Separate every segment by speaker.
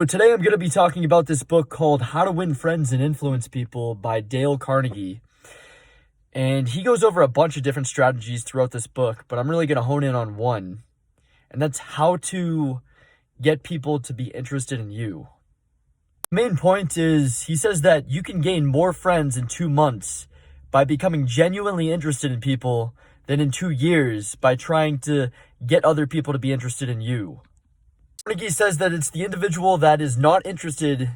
Speaker 1: But today I'm going to be talking about this book called How to Win Friends and Influence People by Dale Carnegie. And he goes over a bunch of different strategies throughout this book, but I'm really going to hone in on one. And that's how to get people to be interested in you. The main point is he says that you can gain more friends in 2 months by becoming genuinely interested in people than in 2 years by trying to get other people to be interested in you. Carnegie says that it's the individual that is not interested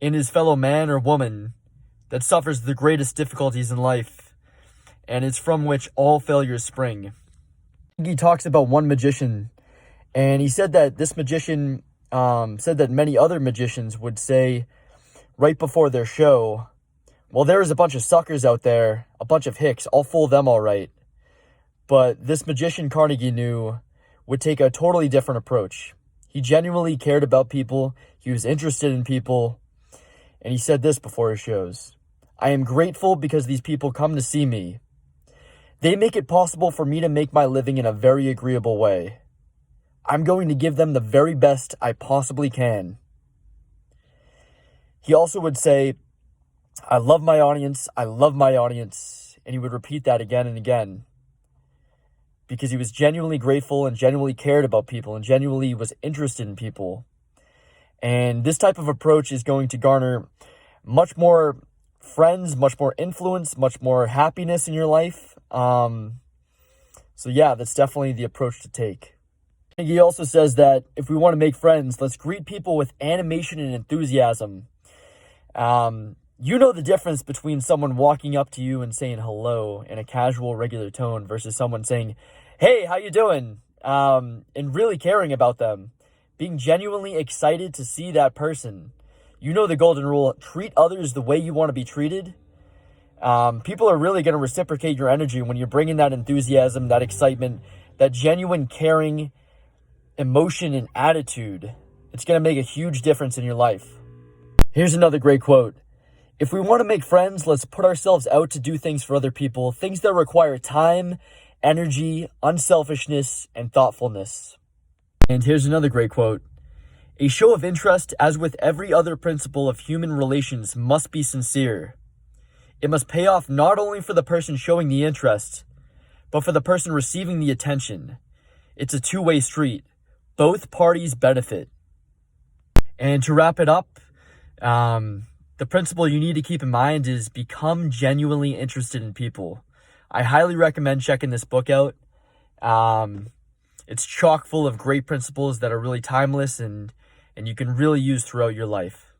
Speaker 1: in his fellow man or woman that suffers the greatest difficulties in life, and it's from which all failures spring. He talks about one magician, and he said that this magician said that many other magicians would say right before their show, well, there's a bunch of suckers out there, a bunch of hicks, I'll fool them all right. But this magician Carnegie knew would take a totally different approach. He genuinely cared about people, he was interested in people, and he said this before his shows. I am grateful because these people come to see me. They make it possible for me to make my living in a very agreeable way. I'm going to give them the very best I possibly can. He also would say, I love my audience, and he would repeat that again and again. Because he was genuinely grateful and genuinely cared about people and genuinely was interested in people. And this type of approach is going to garner much more friends, much more influence, much more happiness in your life. So yeah, that's definitely the approach to take. He also says that if we want to make friends, let's greet people with animation and enthusiasm. You know the difference between someone walking up to you and saying hello in a casual, regular tone versus someone saying, hey, how you doing? And really caring about them. Being genuinely excited to see that person. You know the golden rule, treat others the way you want to be treated. People are really going to reciprocate your energy when you're bringing that enthusiasm, that excitement, that genuine caring, emotion, and attitude. It's going to make a huge difference in your life. Here's another great quote. If we want to make friends, let's put ourselves out to do things for other people, things that require time, energy, unselfishness, and thoughtfulness. And here's another great quote. A show of interest, as with every other principle of human relations, must be sincere. It must pay off not only for the person showing the interest, but for the person receiving the attention. It's a two-way street. Both parties benefit. And to wrap it up, the principle you need to keep in mind is become genuinely interested in people. I highly recommend checking this book out. It's chock full of great principles that are really timeless and you can really use throughout your life.